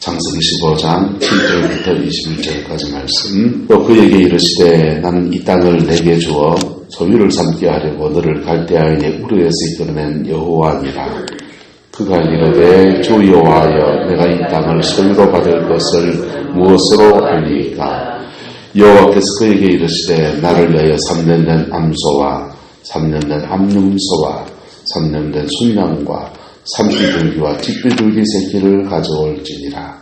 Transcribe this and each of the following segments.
창세기 15장 7절부터 21절까지 말씀. 또 그에게 이르시되 나는 이 땅을 내게 주어 소유를 삼게 하려고 너를 갈대아인의 우르에서 이끌어낸 여호와니라. 그가 이르되 주 여호와여 내가 이 땅을 소유로 받을 것을 무엇으로 하리이까. 여호와께서 그에게 이르시되 나를 위하여 3년 된 암소와 3년 된 암염소와 3년 된 순양과 30줄기와 직비줄기 새끼를 가져올지니라.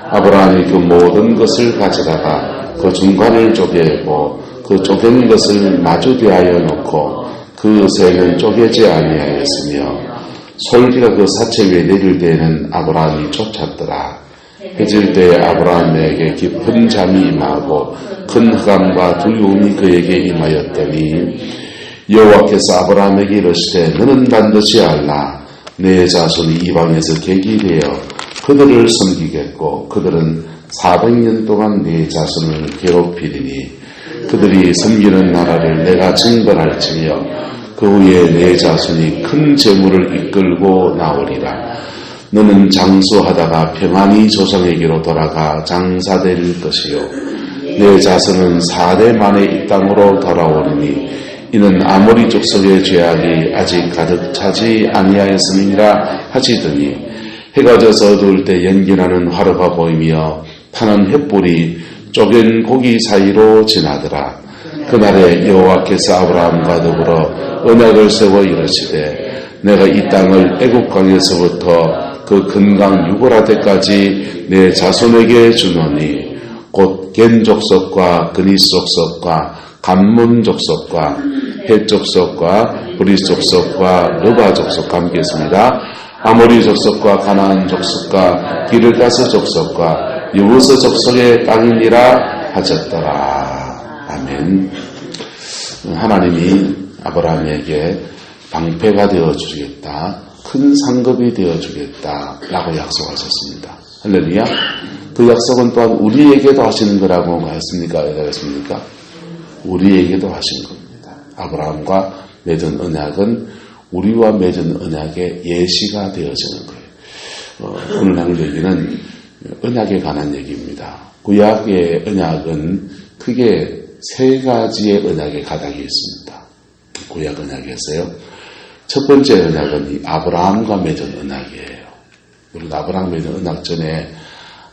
아브라함이 그 모든 것을 가져다가 그 중간을 쪼개고 그 쪼갠 것을 마주 대하여 놓고 그 새는 쪼개지 아니하였으며 솔기가 그 사체 위에 내릴 때에는 아브라함이 쫓았더라. 해질 때에 아브라함에게 깊은 잠이 임하고 큰 흑암과 두려움이 그에게 임하였더니 여호와께서 아브라함에게 이르시되 너는 반드시 알라. 내 자손이 이방에서 객이 되어 그들을 섬기겠고 그들은 400년 동안 내 자손을 괴롭히리니 그들이 섬기는 나라를 내가 징벌할지며 그 후에 내 자손이 큰 재물을 이끌고 나오리라. 너는 장수하다가 평안히 조상에게로 돌아가 장사될 것이요 내 자손은 4대 만에 이 땅으로 돌아오리니 이는 아모리 족속의 죄악이 아직 가득 차지 아니하였음이니라 하시더니 해가 져서 어두울 때 연기나는 화로가 보이며 타는 횃불이 쪼갠 고기 사이로 지나더라. 그날에 여호와께서 아브라함과 더불어 언약을 세워 이르시되 내가 이 땅을 애굽강에서부터 그 근강 유보라데까지 내 자손에게 주노니 곧 겐 족속과 그니스 족속과 감문 족속과 헷 족속과 브리스 족속과 르바 족속과 함께 있습니다. 아모리 족속과 가나안 족속과 기르가스 족속과 여부스 족속의 땅이니라 하셨더라. 아멘. 하나님이 아브라함에게 방패가 되어주겠다. 큰 상급이 되어주겠다. 라고 약속하셨습니다. 할렐루야. 그 약속은 또한 우리에게도 하시는 거라고 하였습니까? 아니겠습니까? 우리에게도 하신 겁니다. 아브라함과 맺은 언약은 우리와 맺은 언약의 예시가 되어지는 거예요. 오늘 나눌 얘기는 언약에 관한 얘기입니다. 구약의 언약은 크게 세 가지의 언약의 가닥이 있습니다. 구약 언약에서요. 첫 번째 언약은 이 아브라함과 맺은 언약이에요. 우리가 아브라함과 맺은 언약 전에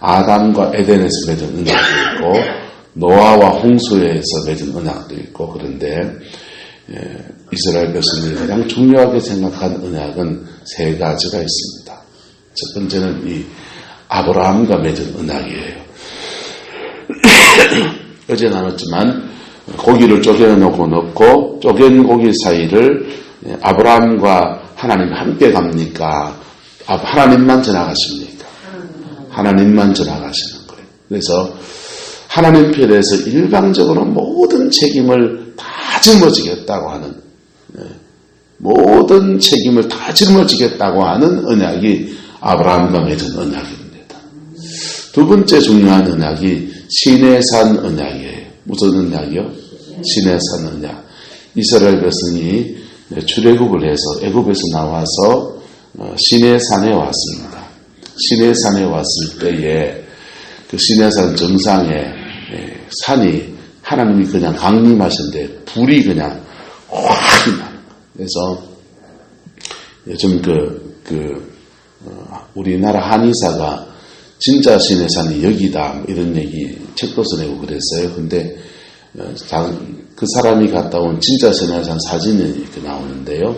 아담과 에덴에서 맺은 언약도 있고 노아와 홍수에서 맺은 언약도 있고 그런데 이스라엘 백성들이 가장 중요하게 생각한 언약은 세 가지가 있습니다. 첫 번째는 이 아브라함과 맺은 언약이에요. 어제 나눴지만 고기를 쪼개놓고 넣고 쪼갠 고기 사이를 아브라함과 하나님 함께 갑니까? 하나님만 지나가십니까? 하나님만 지나가시는 거예요. 그래서 하나님 편에서 일방적으로 모든 책임을 다 짊어지겠다고 하는 모든 책임을 다 짊어지겠다고 하는 언약이 아브라함과 맺은 언약입니다. 두 번째 중요한 언약이 시내산 언약이에요. 무슨 언약이요? 시내산 언약. 이스라엘 백성이 출애굽을 해서 애굽에서 나와서 시내산에 왔습니다. 시내산에 왔을 때에 그 시내산 정상에 산이 하나님이 그냥 강림하셨는데 불이 그냥 확 나는 거예요. 그래서 요즘 우리나라 한의사가 진짜 시내산이 여기다 이런 얘기 책도 써내고 그랬어요. 근데 그 사람이 갔다 온 진짜 시내산 사진이 이렇게 나오는데요.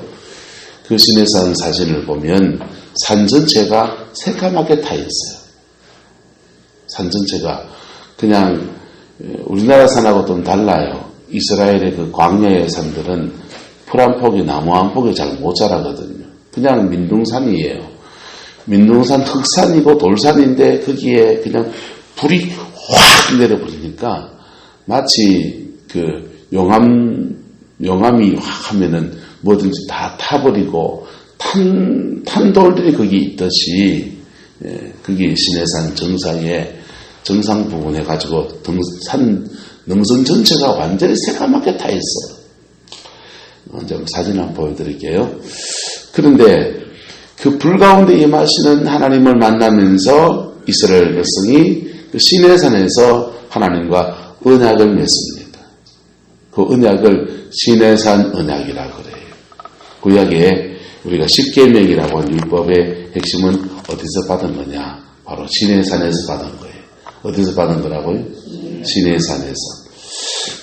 그 시내산 사진을 보면 산 전체가 새까맣게 타 있어요. 산 전체가 그냥 우리나라 산하고 좀 달라요. 이스라엘의 그 광야의 산들은 풀 한 폭이 나무 한 폭이 잘 못 자라거든요. 그냥 민둥산이에요. 민둥산 흑산이고 돌산인데 거기에 그냥 불이 확 내려버리니까 마치 그 용암이 확 하면은 뭐든지 다 타버리고 탄돌들이 거기 있듯이 거기 시내산 정상 부분에 가지고 능선 전체가 완전히 새까맣게 타 있어요. 먼저 사진 한번 보여드릴게요. 그런데 그 불 가운데 임하시는 하나님을 만나면서 이스라엘 백성이 그 시내산에서 하나님과 언약을 맺습니다. 그 언약을 시내산 언약이라고 그래요. 구약에 우리가 십계명이라고 하는 율법의 핵심은 어디서 받은 거냐? 바로 시내산에서 받은 거예요. 어디서 받은 거라고요? 시내산에서.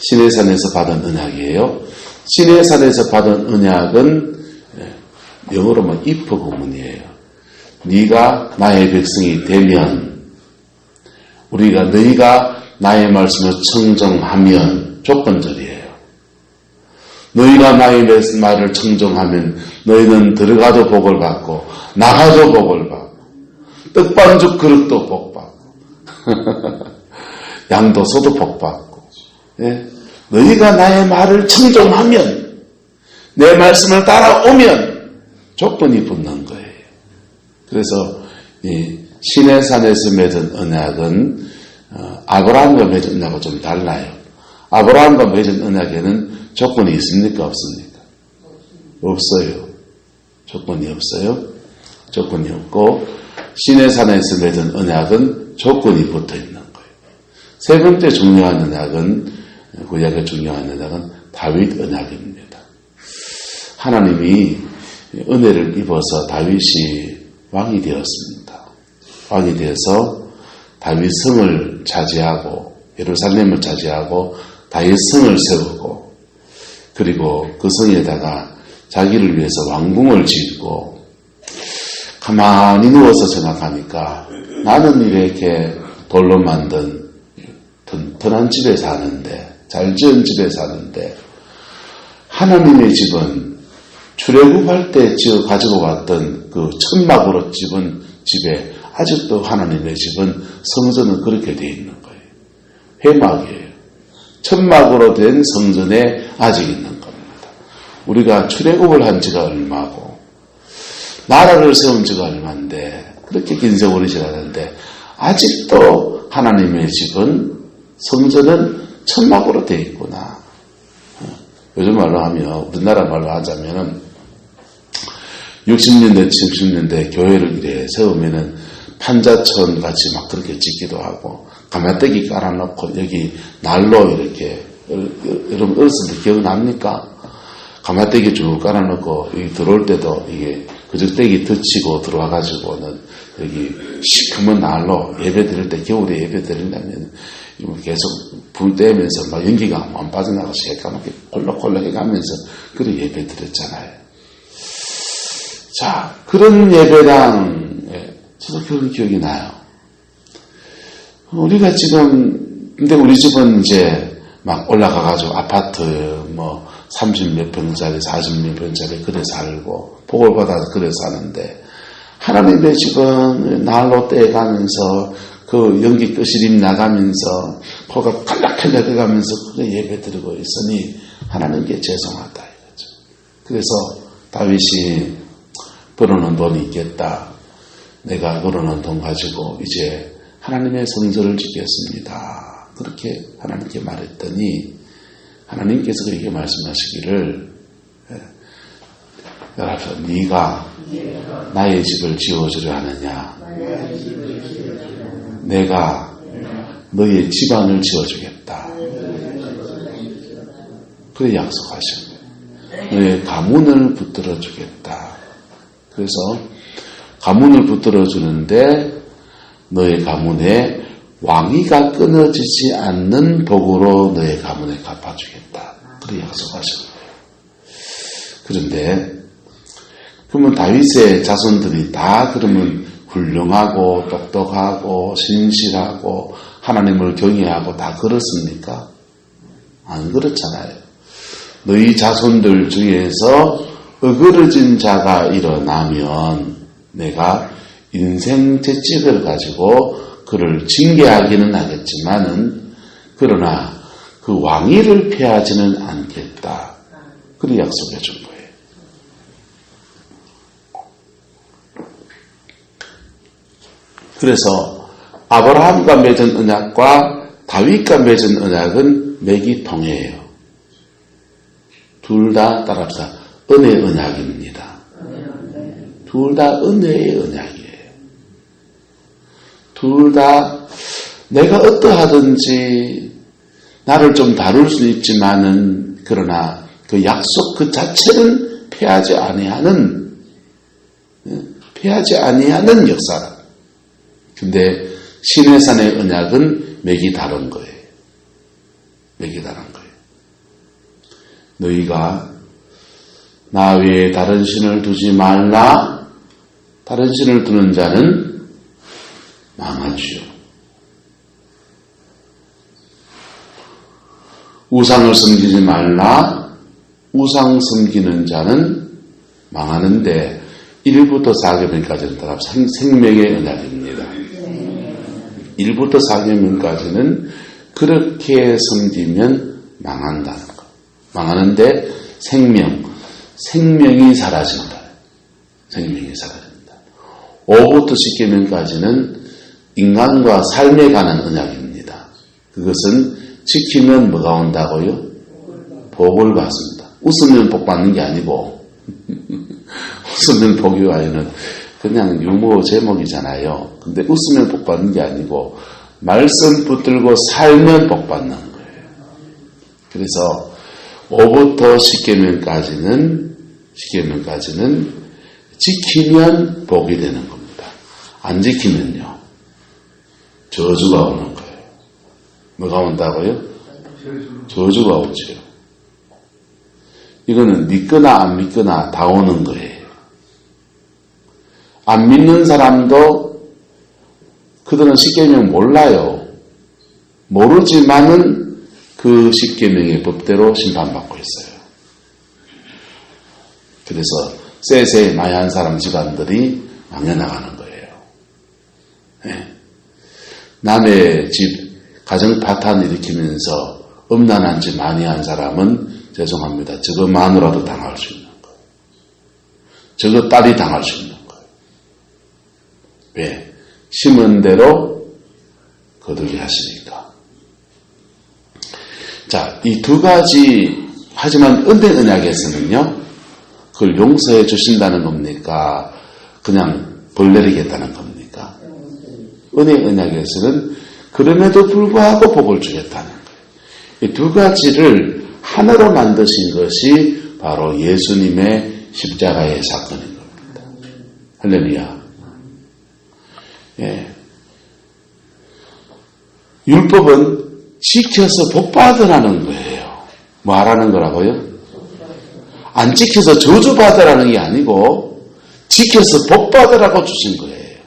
시내산에서 받은 언약이에요. 시내산에서 받은 언약은 영어로 뭐 if 구문이에요. 네가 나의 백성이 되면, 너희가 나의 말씀을 청정하면 조건절이에요. 너희가 나의 말을 청정하면 너희는 들어가도 복을 받고 나가도 복을 받고 떡반죽 그릇도 복 받고 양도소도 복 받고. 예? 너희가 나의 말을 청정하면, 내 말씀을 따라오면 조건이 붙는 거예요. 그래서 이 시내산에서 맺은 언약은 아브라함과 맺은 언약과 좀 달라요. 아브라함과 맺은 언약에는 조건이 있습니까? 없습니까? 없어요. 조건이 없어요. 조건이 없고, 시내산에서 맺은 언약은 조건이 붙어 있는 거예요. 세 번째 중요한 언약은, 구약의 중요한 언약은 다윗 언약입니다. 하나님이 은혜를 입어서 다윗이 왕이 되었습니다. 왕이 되어서 다윗 성을 차지하고, 예루살렘을 차지하고 다윗 성을 세우고, 그리고 그 성에다가 자기를 위해서 왕궁을 짓고, 가만히 누워서 생각하니까 나는 이렇게 돌로 만든 튼튼한 집에 사는데, 잘 지은 집에 사는데, 하나님의 집은 출애굽할 때 가지고 갔던 그 천막으로 집은 집에 아직도 하나님의 집은 성전은 그렇게 되어 있는 거예요. 회막이에요. 천막으로 된 성전에 아직 있는 겁니다. 우리가 출애굽을 한 지가 얼마고 나라를 세운 지가 얼마인데, 그렇게 긴 세월이 지났는데 아직도 하나님의 집은, 성전은 천막으로 되어 있구나. 요즘 말로 하면, 우리나라 말로 하자면은 60년대, 70년대 교회를 이래 세우면은 판자천 같이 막 그렇게 짓기도 하고, 가마떼기 깔아놓고 여기 난로 이렇게, 여러분 어렸을 때 기억납니까? 가마떼기 쭉 깔아놓고 여기 들어올 때도 이게 그저떼기 덧치고 들어와가지고는 여기 시커먼 난로 예배 드릴 때, 겨울에 예배 드린다면 계속 불 떼면서 막 연기가 안 빠져나가서 새까맣게 콜록콜록 해가면서 그런 예배 드렸잖아요. 자, 그런 예배당에 저도 그런 기억이 나요. 우리가 지금, 근데 우리 집은 이제 막 올라가가지고 아파트 뭐 30몇 평짜리, 40몇 평짜리 그래 살고, 복을 받아서 그래 사는데, 하나님의 집은 날로 떼가면서 그 연기 끄시림 나가면서 코가 칼락칼락 해가면서 그래 예배 드리고 있으니 하나님께 죄송하다 이거죠. 그래서 다윗이 벌어놓은 돈이 있겠다. 내가 벌어놓은 돈 가지고 이제 하나님의 성전을 짓겠습니다. 그렇게 하나님께 말했더니 하나님께서 그렇게 말씀하시기를, 여러분, 네가 나의 집을 지어주려 하느냐? 내가 너의 집안을 지어주겠다. 그래 약속하신 거예요. 너의 가문을 붙들어 주겠다. 그래서 가문을 붙들어 주는데 너의 가문에 왕위가 끊어지지 않는 복으로 너의 가문에 갚아주겠다. 그래 약속하신 거예요. 그런데 그러면 다윗의 자손들이 다 그러면 훌륭하고 똑똑하고 신실하고 하나님을 경외하고 다 그렇습니까? 안 그렇잖아요. 너희 자손들 중에서 어그러진 자가 일어나면 내가 인생 채찍을 가지고 그를 징계하기는 하겠지만은, 그러나 그 왕위를 폐하지는 않겠다. 그렇게 약속해 준 거예요. 그래서 아브라함과 맺은 언약과 다윗과 맺은 언약은 맥이 통해요. 둘 다 따라합시다. 은혜 언약입니다. 둘 다 은혜의 언약이에요. 둘 다 내가 어떠하든지 나를 좀 다룰 수 있지만은 그러나 그 약속 그 자체는 패하지 아니하는 역사라. 근데 시내산의 언약은 맥이 다른 거예요. 맥이 다른 거예요. 너희가 나 외에 다른 신을 두지 말라. 다른 신을 두는 자는 망하지요. 우상을 섬기지 말라. 우상 섬기는 자는 망하는데 1부터 4계명까지는 다 생명의 언약입니다. 1부터 4계명까지는 그렇게 섬기면 망한다는 거. 망하는데 생명이 사라진다. 생명이 사라진다. 5부터 10계명까지는 인간과 삶에 관한 언약입니다. 그것은 지키면 뭐가 온다고요? 복을 받습니다. 웃으면 복 받는 게 아니고 웃으면 복이 와요는 그냥 유머 제목이잖아요. 근데 웃으면 복 받는 게 아니고 말씀 붙들고 살면 복 받는 거예요. 그래서 5부터 10계명까지는 지키면 복이 되는 겁니다. 안 지키면요 저주가 오는 거예요. 뭐가 온다고요? 저주가 오죠. 이거는 믿거나 안 믿거나 다 오는 거예요. 안 믿는 사람도 그들은 10계명 몰라요. 모르지만은 그 10계명의 법대로 심판받고 있어요. 그래서 쎄쎄 마야한 사람 집안들이 망해나가는 거예요. 네. 남의 집 가정 파탄 일으키면서 음란한 짓 많이 한 사람은 죄송합니다. 저거 마누라도 당할 수 있는 거예요. 저거 딸이 당할 수 있는 거예요. 왜? 심은 대로 거두게 하시니까. 자, 이 두 가지 하지만 은혜 언약에서는요. 그걸 용서해 주신다는 겁니까? 그냥 벌 내리겠다는 겁니까? 은혜 언약에서는 그럼에도 불구하고 복을 주겠다는 거예요. 이 두 가지를 하나로 만드신 것이 바로 예수님의 십자가의 사건인 겁니다. 할렐루야. 예. 율법은 지켜서 복 받으라는 거예요. 뭐 하라는 거라고요? 안 지켜서 저주 받으라는 게 아니고 지켜서 복 받으라고 주신 거예요.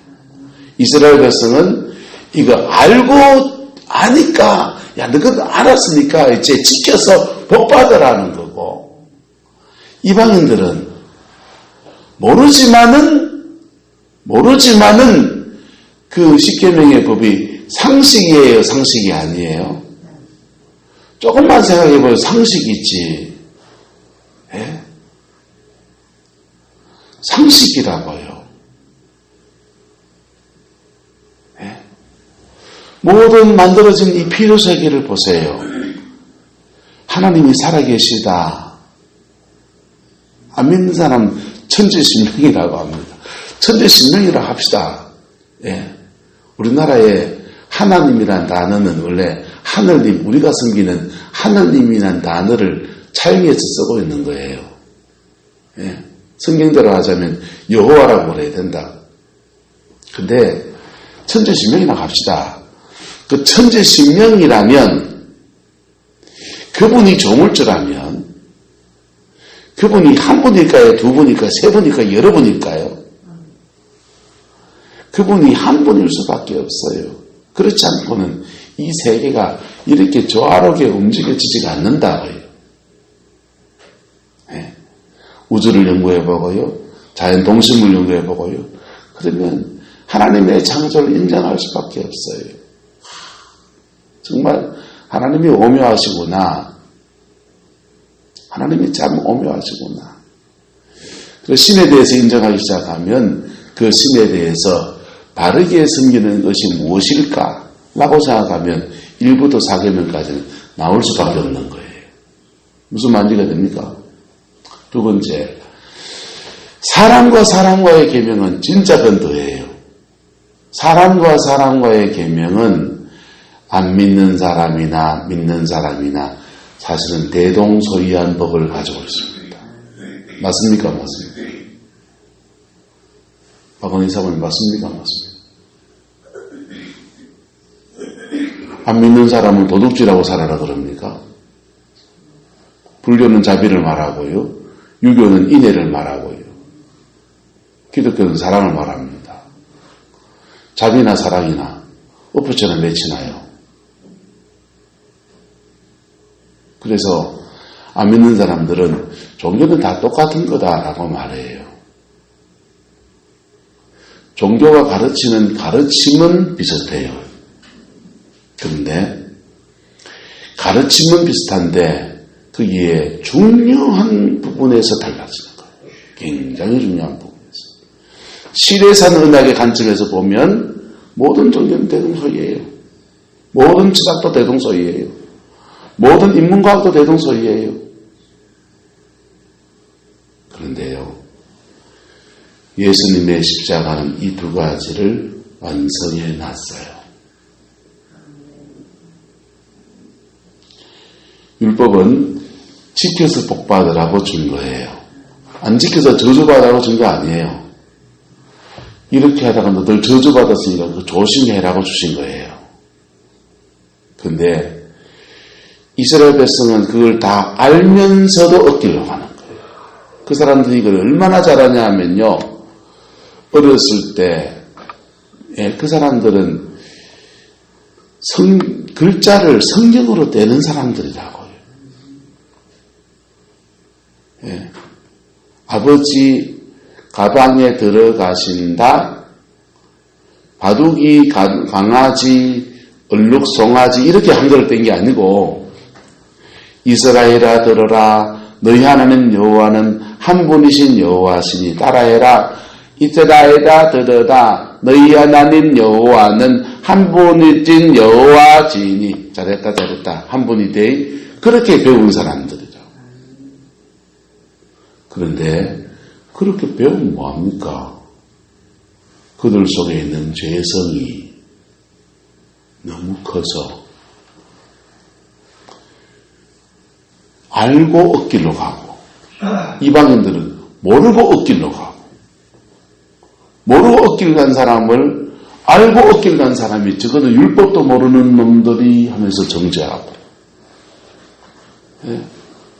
이스라엘 백성은 이거 알고 아니까 야 너희들 알았으니까 이제 지켜서 복 받으라는 거고 이방인들은 모르지만은 그 10계명의 법이 상식이에요, 상식이 아니에요? 조금만 생각해보면 상식이지. 예? 상식이라고요. 예? 모든 만들어진 이 피로세계를 보세요. 하나님이 살아계시다. 안 믿는 사람 천지신명이라고 합니다. 천지신명이라고 합시다. 예. 우리나라에 하나님이란 단어는 원래 하늘님, 우리가 섬기는 하늘님이란 단어를 차용해서 쓰고 있는 거예요. 예. 성경대로 하자면 여호와라고 그래야 된다. 근데 천지신명이라고 합시다. 그 천지신명이라면 그분이 조물주라면 그분이 한 분일까요? 두 분일까요? 세 분일까요? 여러 분일까요? 그분이 한 분일 수밖에 없어요. 그렇지 않고는 이 세계가 이렇게 조화롭게 움직여지지가 않는다고요. 네. 우주를 연구해보고요. 자연 동식물 연구해보고요. 그러면 하나님의 창조를 인정할 수밖에 없어요. 정말 하나님이 오묘하시구나. 하나님이 참 오묘하시구나. 그래서 신에 대해서 인정하기 시작하면 그 신에 대해서 바르게 섬기는 것이 무엇일까? 라고 생각하면 1부터 4계명까지는 나올 수밖에 없는 거예요. 무슨 말이가 됩니까? 두 번째, 사람과 사람과의 계명은 진짜 건도예요. 사람과 사람과의 계명은 안 믿는 사람이나 믿는 사람이나 사실은 대동소이한 법을 가지고 있습니다. 맞습니까? 맞습니까? 박원희 사모님 맞습니까? 맞습니까? 안 믿는 사람은 도둑질하고 살아라 그럽니까? 불교는 자비를 말하고요. 유교는 인애를 말하고요. 기독교는 사랑을 말합니다. 자비나 사랑이나 엎어쳐는 맺히나요? 그래서 안 믿는 사람들은 종교는 다 똑같은 거다라고 말해요. 종교가 가르치는 가르침은 비슷해요. 그런데 가르침은 비슷한데 거기에 중요한 부분에서 달라지는 거예요. 굉장히 중요한 부분에서. 실에산 은학의 관점에서 보면 모든 종교는 대동소이예요. 모든 철학도 대동소이예요. 모든 인문과학도 대동소이예요. 그런데요, 예수님의 십자가는 이 두 가지를 완성해 놨어요. 율법은 지켜서 복받으라고 준 거예요. 안 지켜서 저주받으라고 준 거 아니에요. 이렇게 하다가 너들 저주받았으니까 조심해라고 주신 거예요. 근데 이스라엘 백성은 그걸 다 알면서도 어기려고 하는 거예요. 그 사람들이 이걸 얼마나 잘하냐 하면요, 어렸을 때 그 사람들은 글자를 성경으로 떼는 사람들이라고요. 예. 아버지 가방에 들어가신다, 바둑이 강아지, 얼룩 송아지 이렇게 한글을 뗀 게 아니고, 이스라엘아 들어라, 너희 하나님 여호와는 한 분이신 여호와시니 따라해라. 이스라엘아 들어라, 너희 하나님 여호와는 한 분이신 여호와시니. 잘했다 한 분이 돼. 그렇게 배운 사람들이죠. 그런데 그렇게 배우면 뭐합니까? 그들 속에 있는 죄성이 너무 커서 알고 엇길로 가고, 이방인들은 모르고 엇길로 가고, 모르고 엇길 간 사람을 알고 엇길 간 사람이 저거는 율법도 모르는 놈들이 하면서 정죄하고,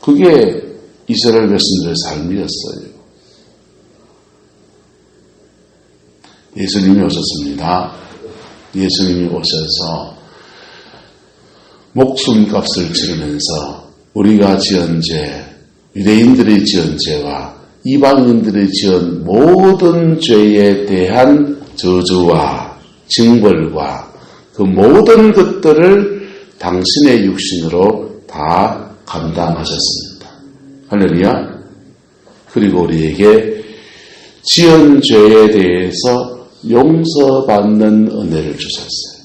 그게 이스라엘 백성들의 삶이었어요. 예수님이 오셨습니다. 예수님이 오셔서 목숨값을 치르면서 우리가 지은 죄, 유대인들이 지은 죄와 이방인들이 지은 모든 죄에 대한 저주와 징벌과 그 모든 것들을 당신의 육신으로 다 감당하셨습니다. 할렐루야. 그리고 우리에게 지은 죄에 대해서 용서받는 은혜를 주셨어요.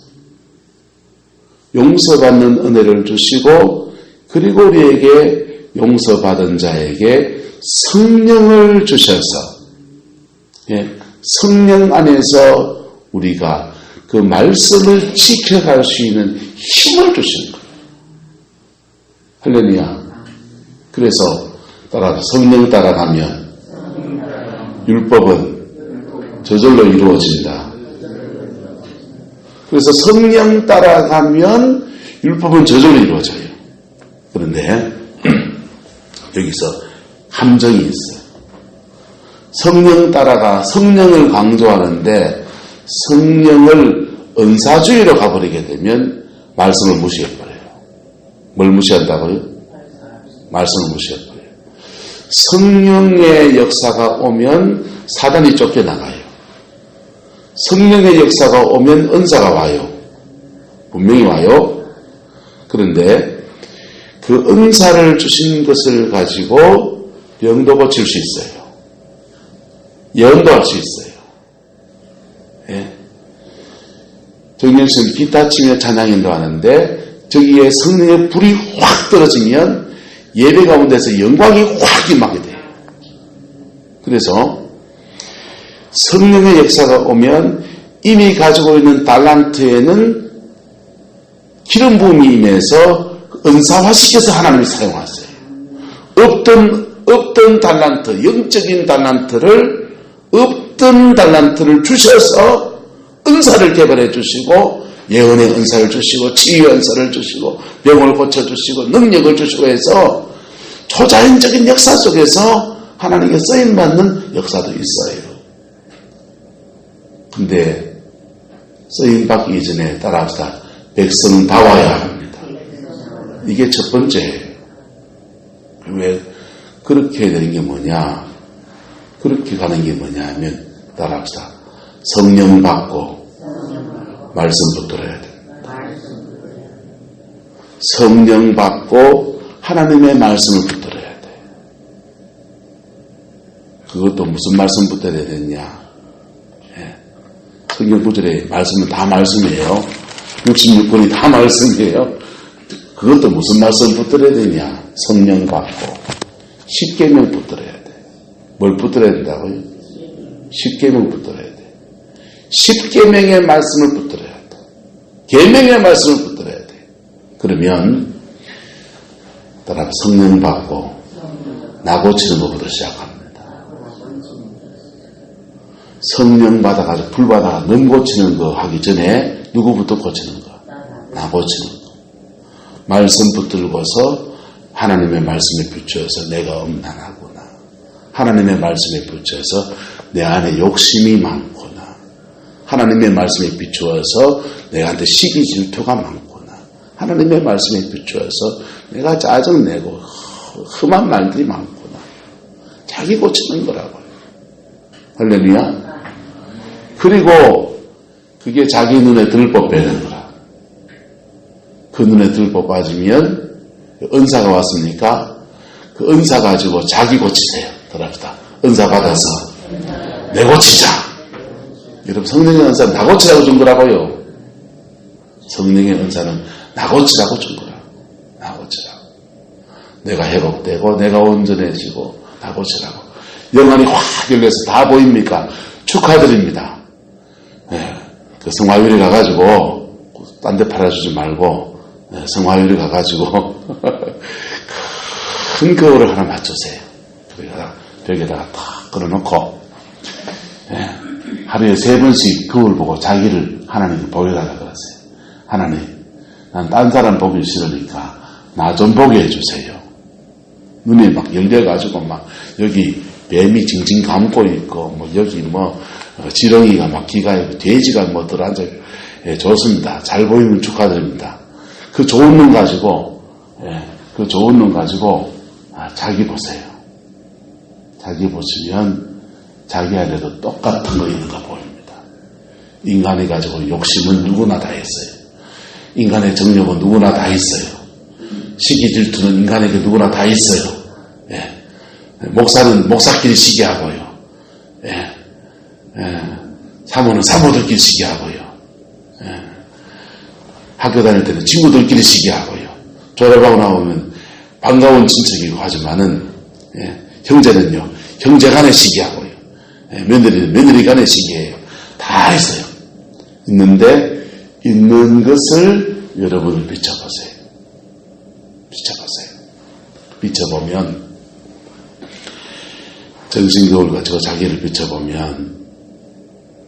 용서받는 은혜를 주시고, 그리고 우리에게 용서받은 자에게 성령을 주셔서, 성령 안에서 우리가 그 말씀을 지켜갈 수 있는 힘을 주시는 거예요. 할렐루야. 그래서 성령 따라가면 율법은 저절로 이루어진다. 그래서 성령 따라가면 율법은 저절로 이루어져요. 그런데 여기서 함정이 있어요. 성령 따라가 성령을 강조하는데 성령을 은사주의로 가버리게 되면 말씀을 무시해버려요. 뭘 무시한다고요? 말씀을 무시해버려요. 성령의 역사가 오면 사단이 쫓겨나가요. 성령의 역사가 오면 은사가 와요. 분명히 와요. 그런데 그 은사를 주신 것을 가지고 병도 고칠 수 있어요. 예언도 할 수 있어요. 정경심 기타 치며 찬양인도 하는데 저기에 성령의 불이 확 떨어지면 예배 가운데서 영광이 확 임하게 돼요. 그래서 성령의 역사가 오면 이미 가지고 있는 달란트에는 기름 부음이 임해서 은사화시켜서 하나님이 사용하세요. 없던 달란트, 영적인 달란트를 없던 달란트를 주셔서 은사를 개발해 주시고 예언의 은사를 주시고 치유의 은사를 주시고 병을 고쳐주시고 능력을 주시고 해서 초자연적인 역사 속에서 하나님께 쓰임받는 역사도 있어요. 근데 쓰임받기 이전에 따라합시다. 백성다워야 합니다. 이게 첫 번째예요. 왜 그렇게 해야 되는 게 뭐냐? 그렇게 가는 게 뭐냐 하면 따라합시다. 성령 받고 말씀 붙들어야 됩니다. 성령 받고 하나님의 말씀을 붙들어야 돼. 그것도 무슨 말씀 붙들어야 되냐? 성경 구절에 말씀은 다 말씀이에요. 66권이 다 말씀이에요. 그것도 무슨 말씀 붙들어야 되냐? 성령 받고 10계명 붙들어야 돼. 뭘 붙들어야 된다고요? 10계명 붙들어야 돼. 10계명의 말씀을 붙들어야 돼. 계명의 말씀을 붙들어야 돼. 그러면 따라 성령 받고 나 고치는 것부터 시작합니다. 성령 받아가지고 불 받아가 넌 고치는 거 하기 전에 누구부터 고치는 거? 나 고치는 거. 말씀 붙들고서 하나님의 말씀에 비추어서 내가 엄난하구나. 하나님의 말씀에 비추어서 내 안에 욕심이 많구나. 하나님의 말씀에 비추어서 내한테 시기 질투가 많구나. 하나님의 말씀에 비추어서 내가 짜증내고 험한 말들이 많구나. 자기 고치는 거라고요. 할렐루야. 그리고 그게 자기 눈에 들보 빼는 거라. 그 눈에 들보 빠지면 은사가 왔으니까 그 은사 가지고 자기 고치세요. 들합시다. 은사 받아서 내 고치자. 여러분 성령의 은사는 나 고치라고 준 거라고요. 성령의 은사는 나 고치라고 준 거라. 나 고치라고. 내가 회복되고 내가 온전해지고 나 고치라고. 영안이 확 열려서 다 보입니까? 축하드립니다. 네, 그 성화유리 가가지고 딴 데 팔아주지 말고 성화유리 가가지고 큰 거울을 하나 맞추세요. 벽에다가 탁 걸어놓고 하루에 3번씩 거울 보고 자기를 하나님께 보여달라 그러세요. 하나님, 난 딴 사람 보기 싫으니까 나 좀 보게 해주세요. 눈이 막 열려가지고 막 여기 뱀이 징징 감고 있고 뭐 여기 뭐 지렁이가 막 기가 있고 돼지가 뭐 들어앉아 있고 좋습니다. 잘 보이면 축하드립니다. 그 좋은 눈 가지고 자기 보세요. 자기 보시면 자기 안에도 똑같은 거 있는 거 보입니다. 인간이 가지고 욕심은 누구나 다 있어요. 인간의 정욕은 누구나 다 있어요. 시기 질투는 인간에게 누구나 다 있어요. 목사는 목사끼리 시기하고요. 사모는 사모들끼리 시기하고요. 학교 다닐 때는 친구들끼리 시기하고요. 졸업하고 나오면 반가운 친척이고 하지만은 형제는요 형제 간에 시기하고요. 며느리는 며느리 간에 시기해요. 다 있어요. 있는데 있는 것을 여러분을 비춰보세요. 비춰보면 정신거울 가지고 자기를 비춰보면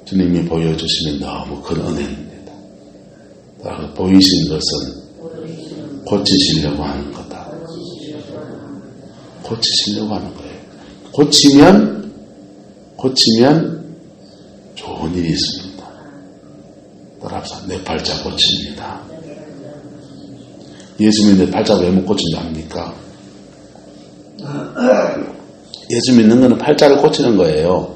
주님이 보여주시면 너무 큰 은혜입니다. 보이신 것은 고치시려고 하는 거다. 고치시려고 하는 거예요. 고치면 좋은 일이 있습니다. 따라합시다. 내 팔자 고칩니다. 예수 믿는 팔자 왜 못 고친지 압니까? 예수 믿는 거는 팔자를 고치는 거예요.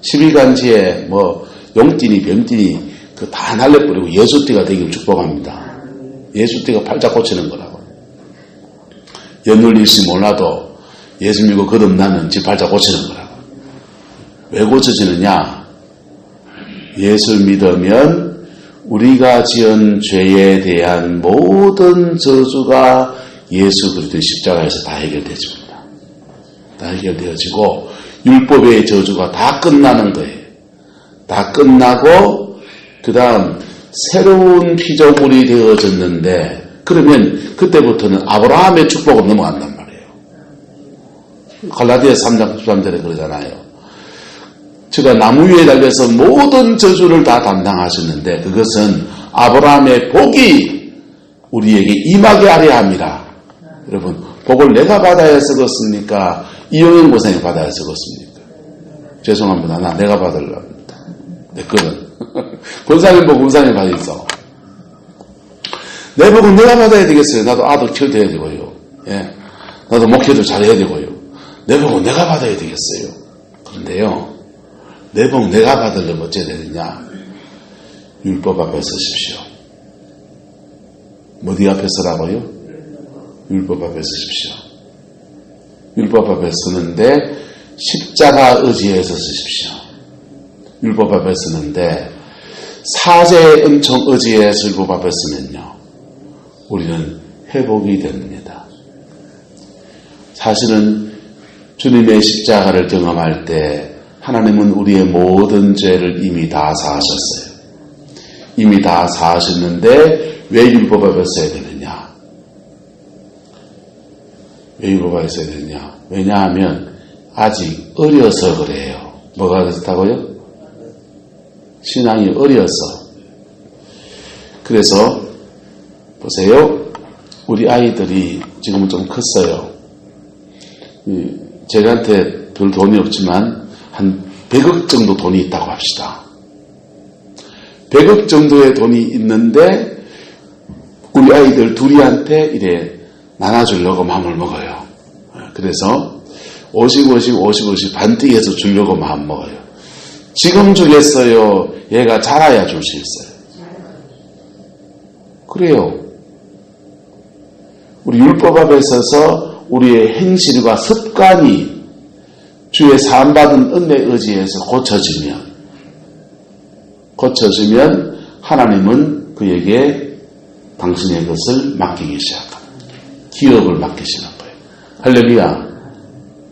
12간지에 뭐 용띠니 병띠니 그 다 날려버리고 예수띠가 되기를 축복합니다. 예수띠가 팔자 고치는 거라고. 연눌일지 몰라도 예수 믿고 거듭나면 지 팔자 고치는 거라고. 왜 고쳐지느냐? 예수 믿으면 우리가 지은 죄에 대한 모든 저주가 예수 그리스도의 십자가에서 다 해결되집니다. 다 해결되어지고 율법의 저주가 다 끝나는 거예요. 다 끝나고 그 다음 새로운 피조물이 되어졌는데 그러면 그때부터는 아브라함의 축복은 넘어간단 말이에요. 갈라디아 3장 13절에 그러잖아요. 제가 나무 위에 달려서 모든 저주를 다 담당하셨는데 그것은 아브라함의 복이 우리에게 임하게 하려 함이라. 여러분, 복을 내가 받아야 쓰겠습니까? 이영현 고생이 받아야 쓰겠습니까? 죄송합니다. 내가 받으려고 합니다. 내 거는. 권사님 복 권사님 받아 있어. 내 복은 내가 받아야 되겠어요. 나도 아들 키워야 되고요. 예. 나도 목회도 잘해야 되고요. 내 복은 내가 받아야 되겠어요. 그런데요, 내 복 내가 받으려면 어째야 되느냐? 율법 앞에 서십시오. 어디 앞에 서라고요? 율법 앞에 서십시오. 율법 앞에 서는데 십자가 의지에서 서십시오. 율법 앞에 서는데 사제의 은총 의지에서 율법 앞에 서면요, 우리는 회복이 됩니다. 사실은 주님의 십자가를 경험할 때 하나님은 우리의 모든 죄를 이미 다 사하셨어요. 이미 다 사하셨는데 왜 율법 앞에 서야 되느냐? 왜 율법 앞에 서야 되느냐? 왜냐하면 아직 어려서 그래요. 뭐가 그렇다고요? 신앙이 어려서. 그래서 보세요. 우리 아이들이 지금은 좀 컸어요. 제가한테 별 돈이 없지만 한 100억 정도 돈이 있다고 합시다. 100억 정도의 돈이 있는데 우리 아이들 둘이한테 이래 나눠주려고 마음을 먹어요. 그래서 50 반띵해서 주려고 마음 먹어요. 지금 주겠어요? 얘가 자라야 줄 수 있어요. 그래요. 우리 율법 앞에 서서 우리의 행실과 습관이 주의 사함받은 은혜 의지에서 고쳐지면 하나님은 그에게 당신의 것을 맡기기 시작합니다. 기업을 맡기시는 거예요. 할렐루야.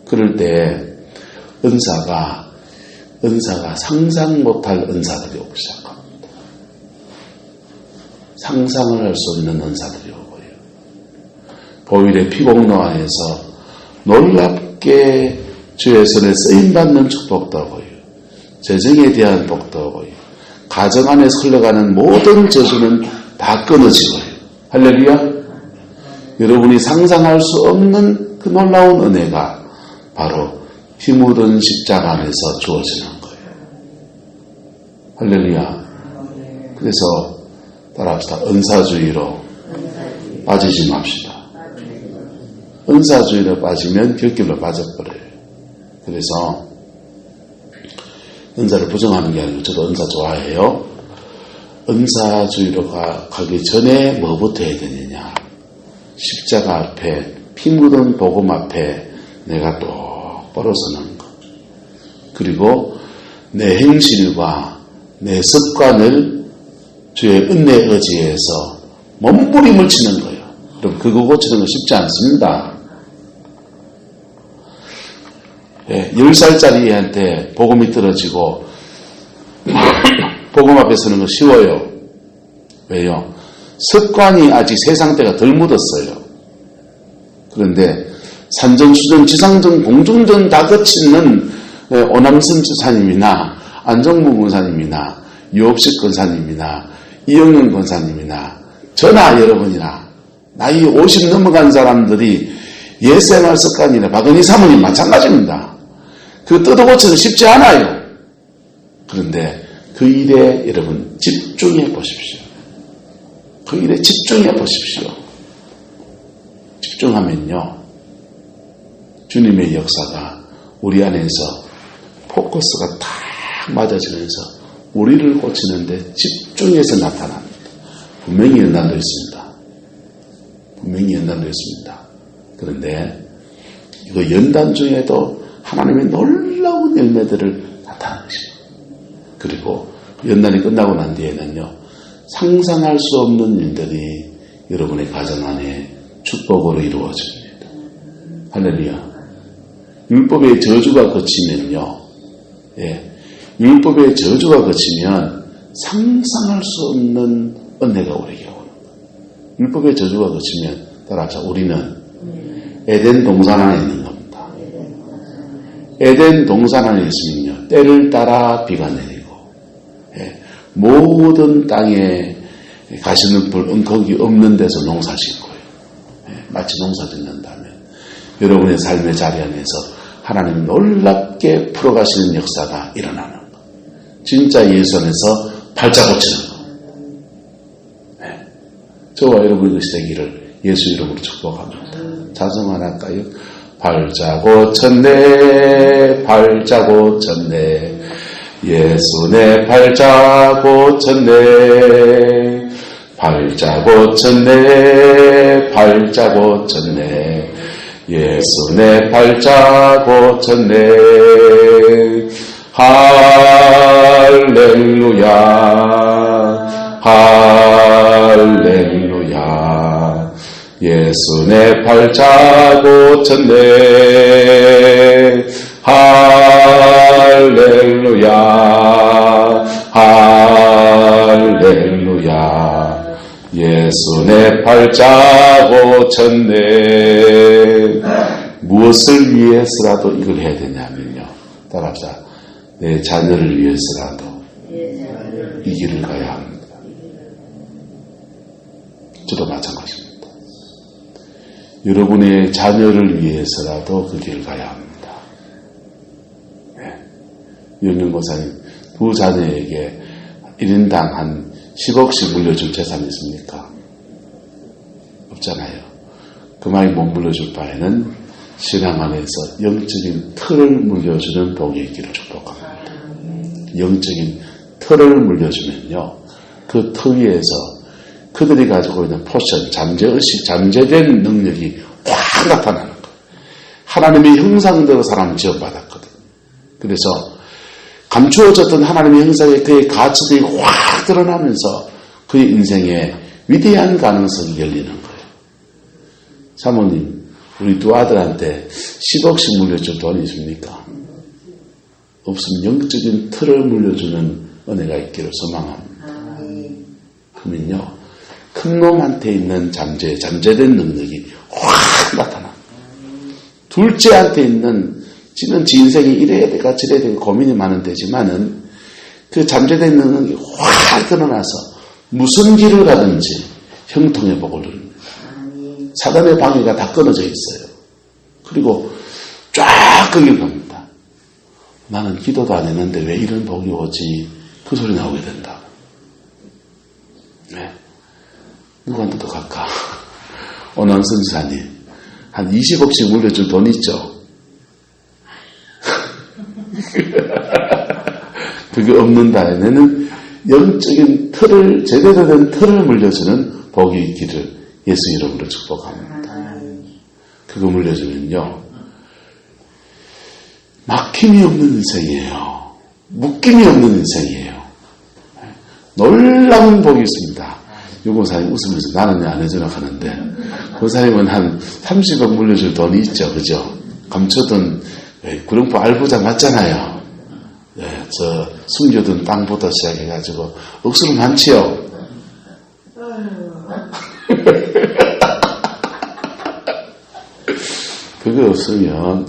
그럴 때 은사가 상상 못할 은사들이 오기 시작합니다. 상상을 할 수 없는 은사들이 오고요. 보일의 피공로 안에서 놀랍게 주의 손에 쓰임받는 축복도 오고요. 재정에 대한 복도 오고요. 가정 안에서 흘러가는 모든 저주는 다 끊어지고요. 할렐루야. 여러분이 상상할 수 없는 그 놀라운 은혜가 바로 피 묻은 십자가 안에서 주어지는 거예요. 할렐루야. 그래서 따라합시다. 은사주의로 빠지지 맙시다. 은사주의로 빠지면 곁길로 빠져버려요. 그래서 은사를 부정하는 게 아니고 저도 은사 좋아해요. 은사주의로 가기 전에 뭐부터 해야 되느냐? 십자가 앞에 피 묻은 복음 앞에 내가 똑바로 서는 것. 그리고 내 행실과 내 습관을 주의 은혜 의지에서 몸부림을 치는 거예요. 그럼 그거 고치는 건 쉽지 않습니다. 10살짜리 애한테 복음이 떨어지고 복음 앞에 서는 거 쉬워요. 왜요? 습관이 아직 세상 때가 덜 묻었어요. 그런데 산전수전 지상전 공중전 다 거치는 오남선 주사님이나 안정무 권사님이나 유업식 권사님이나 이영현 권사님이나 저나 여러분이나 나이 50 넘어간 사람들이 옛생활 습관이나 박은희 사모님 마찬가지입니다. 그 뜯어고치는 쉽지 않아요. 그런데 그 일에 여러분 집중해 보십시오. 그 일에 집중해 보십시오. 집중하면요, 주님의 역사가 우리 안에서 포커스가 딱 맞아지면서 우리를 고치는데 집중해서 나타납니다. 분명히 연단도 있습니다. 분명히 연단도 있습니다. 그런데 이거 연단 중에도 하나님의 놀라운 열매들을 나타내는 것입니다. 그리고 연단이 끝나고 난 뒤에는요, 상상할 수 없는 일들이 여러분의 가정 안에 축복으로 이루어집니다. 할렐루야. 율법의 저주가 거치면요, 율법의 저주가 그치면 상상할 수 없는 은혜가 우리에게 오는 거예요. 율법의 저주가 그치면 따라서 우리는 에덴 동산 안에 있는 겁니다. 에덴 동산 안에 있으면요, 때를 따라 비가 내리고, 모든 땅에 가시는 불, 거기 없는 데서 농사 짓고요. 마치 농사 짓는다면 여러분의 삶의 자리 안에서 하나님 놀랍게 풀어가시는 역사가 일어나는 것. 진짜 예수 안에서 발자국 치는 것. 저와 여러분의 것이 되기를 예수 이름으로 축복합니다. 자성 하나 할까요? 발자국 쳤네, 발자국 쳤네, 예수 내 발자국 쳤네, 발자국 쳤네, 발자국 쳤네, 예수 내 발자국 쳤네. 할렐루야, 할렐루야, 예수 내 발자국 쳤네. 할렐루야, 할렐루야, 예수 내 발자국 쳤네. 무엇을 위해서라도 이걸 해야 되냐면요, 따라합시다. 내 자녀를 위해서라도 이 길을 가야 합니다. 저도 마찬가지입니다. 여러분의 자녀를 위해서라도 그 길을 가야 합니다. 윤영 고사님, 두 자녀에게 1인당 한 10억씩 물려줄 재산이 있습니까? 없잖아요. 그 많이 못 물려줄 바에는 신앙 안에서 영적인 틀을 물려주는 복이 있기를 축복합니다. 영적인 틀을 물려주면요, 그 틀 위에서 그들이 가지고 있는 포션, 잠재의식, 잠재된 능력이 확 나타나는 거예요. 하나님의 형상대로 사람을 지어받았거든. 그래서 감추어졌던 하나님의 형상에 그의 가치들이 확 드러나면서 그의 인생에 위대한 가능성이 열리는 거예요. 사모님, 우리 두 아들한테 10억씩 물려줄 돈이 있습니까? 없으면 영적인 틀을 물려주는 은혜가 있기를 소망합니다. 그러면요, 큰 놈한테 있는 잠재된 능력이 확 나타나. 둘째한테 있는, 지는 지 인생이 이래야 될까 저래야 될까 고민이 많은 데지만은 그 잠재된 능력이 확 드러나서 무슨 길을 가든지 형통의 복을 누립니다. 사단의 방해가 다 끊어져 있어요. 그리고 쫙 그 길 갑니다. 나는 기도도 안 했는데 왜 이런 복이 오지? 그 소리 나오게 된다. 네. 누구한테 더 갈까? 오늘 선지사님, 한 20억씩 물려줄 돈 있죠? 그게 없는 다음에는 영적인 틀을, 제대로 된 틀을 물려주는 복이 있기를 예수 이름으로 축복합니다. 그거 물려주면요, 막힘이 없는 인생이에요. 묶임이 없는 인생이에요. 놀라운 복이 있습니다. 요 고사님 웃으면서 나는 왜 안 해주나 하는데, 고사님은 한 30억 물려줄 돈이 있죠. 그죠? 감춰둔 구룡포 알부자 맞잖아요. 네, 저 숨겨둔 땅부터 시작해가지고 억수로 많지요. 그거 없으면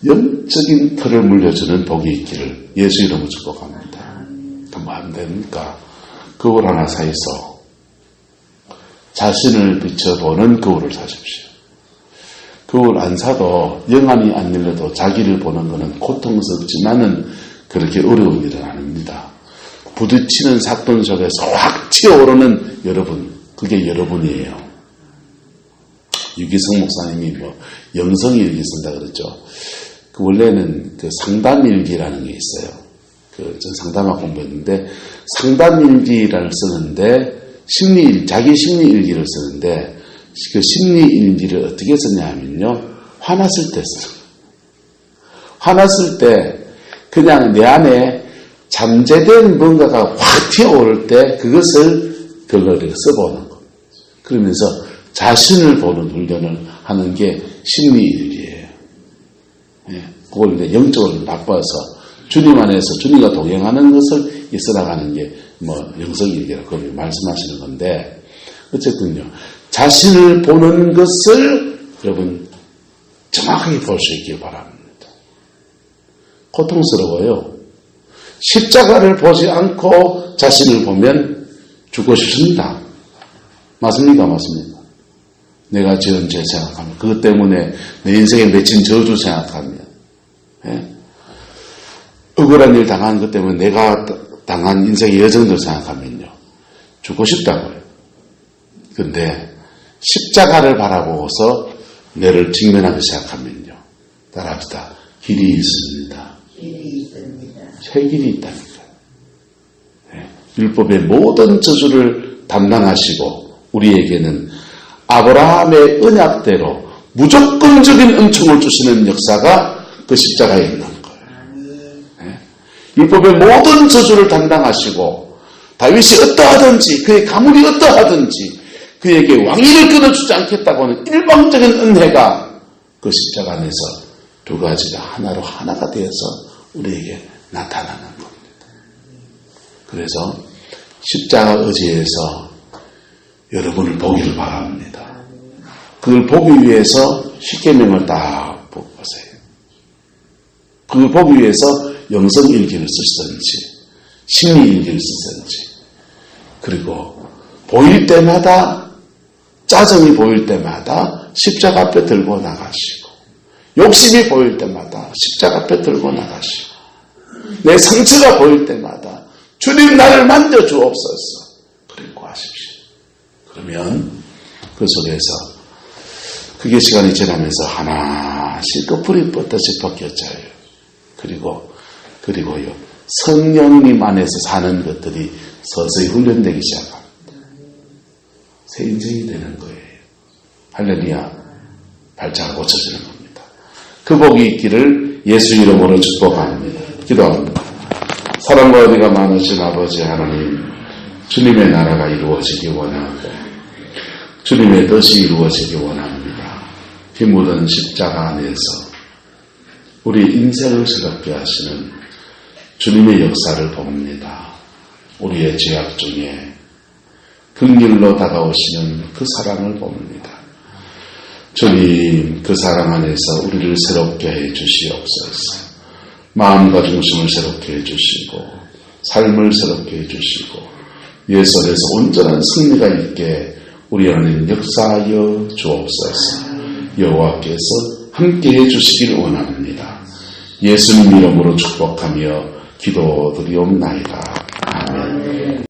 영적인 틀을 물려주는 복이 있기를 예수 이름으로 축복합니다. 그럼 안 됩니까? 거울 하나 사이서 자신을 비춰보는 거울을 사십시오. 거울 안 사도 영안이 안 열려도 자기를 보는 것은 고통스럽지만은 그렇게 어려운 일은 아닙니다. 부딪히는 사건 속에서 확 튀어오르는 여러분, 그게 여러분이에요. 유기성 목사님이 영성일기 쓴다 그랬죠. 그 원래는 그 상담일기라는 게 있어요. 전 상담학 공부했는데 상담일기를 쓰는데 자기 심리일기를 쓰는데 그 심리일기를 어떻게 쓰냐면요, 화났을 때 써요. 화났을 때 그냥 내 안에 잠재된 뭔가가 확 튀어오를 때 그것을 써보는 거. 그러면서 자신을 보는 훈련을 하는 게 심리일기예요. 예, 그걸 이제 영적으로 바꿔서 주님 안에서 주님과 동행하는 것을 있어나가는 게 영성일기라고 거기 말씀하시는 건데, 어쨌든요, 자신을 보는 것을 여러분 정확하게 볼 수 있길 바랍니다. 고통스러워요. 십자가를 보지 않고 자신을 보면 죽고 싶습니다. 맞습니까? 맞습니까? 내가 지은 죄 생각하면, 그것 때문에 내 인생에 맺힌 저주 생각하면, 억울한 일 당한 것 때문에 내가 당한 인생의 여정들 생각하면요, 죽고 싶다고요. 그런데 십자가를 바라보고서 내를 직면하게 생각하면요, 따라합시다. 길이 있습니다. 새 길이 있다니까요. 율법의 모든 저주를 담당하시고 우리에게는 아브라함의 언약대로 무조건적인 은총을 주시는 역사가 그 십자가에 있는 거예요. 율법의 모든 저주를 담당하시고 다윗이 어떠하든지 그의 가문이 어떠하든지 그에게 왕위를 끊어주지 않겠다고 하는 일방적인 은혜가 그 십자가 안에서 두 가지가 하나로 하나가 되어서 우리에게 나타나는 겁니다. 그래서 십자가 의지에서 여러분을 보기를 바랍니다. 그걸 보기 위해서 십계명을 딱 보세요. 그걸 보기 위해서 영성일기를 쓰시든지 심리일기를 쓰든지, 그리고 보일 때마다, 짜증이 보일 때마다 십자가 앞에 들고 나가시고, 욕심이 보일 때마다 십자가 앞에 들고 나가시고, 내 상처가 보일 때마다 주님 나를 만져주옵소서 그리고 하십시오. 그러면 그 속에서 그게 시간이 지나면서 하나씩 그 불이 뻗듯이 벗겨져요. 그리고요, 성령님 안에서 사는 것들이 서서히 훈련되기 시작합니다. 새 인생이 되는 거예요. 할렐루야. 발자가 고쳐지는 겁니다. 그 복이 있기를 예수 이름으로 축복합니다. 기도합니다. 사랑과 은혜가 많으신 아버지 하나님, 주님의 나라가 이루어지기 원하고 주님의 뜻이 이루어지기 원합니다. 피 묻은 십자가 안에서 우리 인생을 새롭게 하시는 주님의 역사를 봅니다. 우리의 죄악 중에 긍휼로 다가오시는 그 사랑을 봅니다. 주님, 그 사랑 안에서 우리를 새롭게 해 주시옵소서. 마음과 중심을 새롭게 해 주시고 삶을 새롭게 해 주시고 예수 안에서 온전한 승리가 있게 우리 안에 역사하여 주옵소서. 여호와께서 함께해 주시기를 원합니다. 예수님 이름으로 축복하며 기도드리옵나이다.